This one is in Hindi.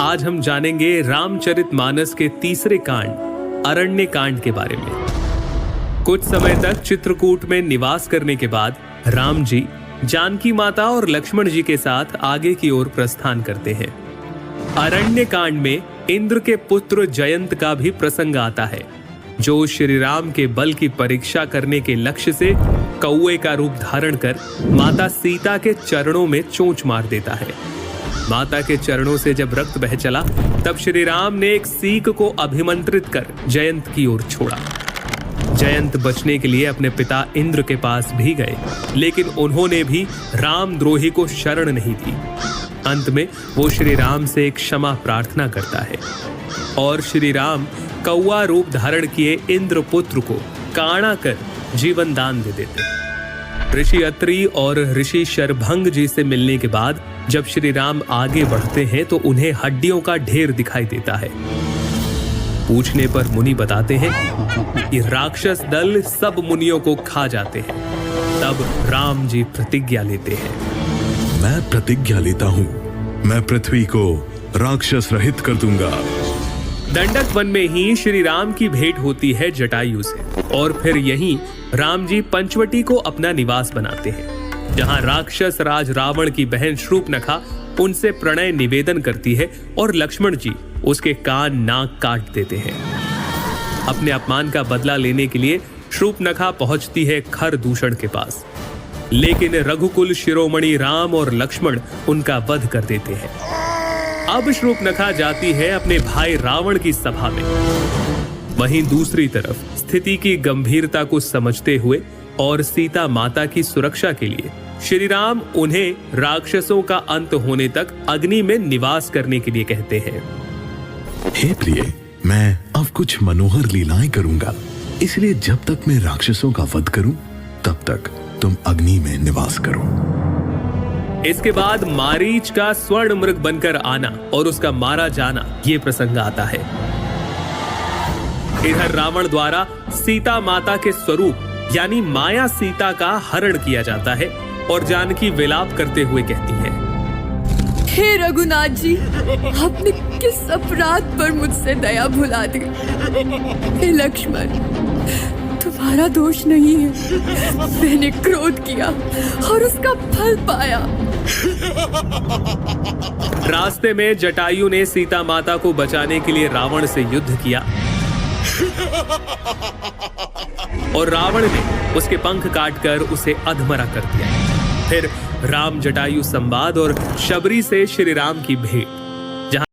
आज हम जानेंगे रामचरितमानस के तीसरे कांड अरण्य कांड के बारे में। कुछ समय तक चित्रकूट में निवास करने के बाद राम जी जानकी माता और लक्ष्मण जी के साथ आगे की ओर प्रस्थान करते हैं। अरण्य कांड में इंद्र के पुत्र जयंत का भी प्रसंग आता है, जो श्री राम के बल की परीक्षा करने के लक्ष्य से कौवे का रूप धारण कर माता सीता के चरणों में चोंच मार देता है। माता के चरणों से जब रक्त बह चला, तब श्री राम ने एक सीक को अभिमंत्रित कर जयंत की ओर छोड़ा। जयंत बचने के लिए अपने पिता इंद्र के पास भी गए, लेकिन उन्होंने भी रामद्रोही को शरण नहीं दी। अंत में वो श्री राम से क्षमा प्रार्थना करता है और श्री राम कौवा रूप धारण किए इंद्रपुत्र को काणा कर जीवन दान दे देते हैं। ऋषि अत्रि और ऋषि शरभंग जी से मिलने के बाद जब श्री राम आगे बढ़ते हैं तो उन्हें हड्डियों का ढेर दिखाई देता है। पूछने पर मुनि बताते हैं कि राक्षस दल सब मुनियों को खा जाते हैं। तब राम जी प्रतिज्ञा लेते हैं, मैं प्रतिज्ञा लेता हूँ, मैं पृथ्वी को राक्षस रहित कर दूंगा। दंडक वन में ही श्री राम की भेंट होती है जटायु से और फिर यहीं राम जी पंचवटी को अपना निवास बनाते हैं, जहां राक्षस राज रावण की बहन शूर्पणखा उनसे प्रणय निवेदन करती है और लक्ष्मण जी उसके कान नाक काट देते हैं। अपने अपमान का बदला लेने के लिए शूर्पणखा पहुंचती है खरदूषण के पास, लेकिन रघुकुल शिरोमणि राम और लक्ष्मण उनका वध कर देते हैं। अब शूर्पणखा जाती है अपने भाई रावण की सभा में। वहीं दूसरी तरफ स्थिति की गंभीरता को समझते हुए और सीता माता की सुरक्षा के लिए श्री राम उन्हें राक्षसों का अंत होने तक अग्नि में निवास करने के लिए कहते हैं। हे प्रिय, मैं अब कुछ मनोहर लीलाएं करूंगा, इसलिए जब तक मैं राक्षसों का वध करूं, तब तक तुम अग्नि में निवास करो। इसके बाद मारीच का स्वर्ण मृग बनकर आना और उसका मारा जाना, ये प्रसंग आता है। इधर रावण द्वारा सीता माता के स्वरूप यानी माया सीता का हरण किया जाता है और जानकी विलाप करते हुए कहती है, हे रघुनाथ जी, आपने किस अपराध पर मुझसे दया भुला दी। हे लक्ष्मण, तुम्हारा दोष नहीं है, मैंने क्रोध किया और उसका फल पाया। रास्ते में जटायु ने सीता माता को बचाने के लिए रावण से युद्ध किया और रावण ने उसके पंख काटकर उसे अधमरा कर दिया। फिर राम जटायु संवाद और शबरी से श्री राम की भेंट।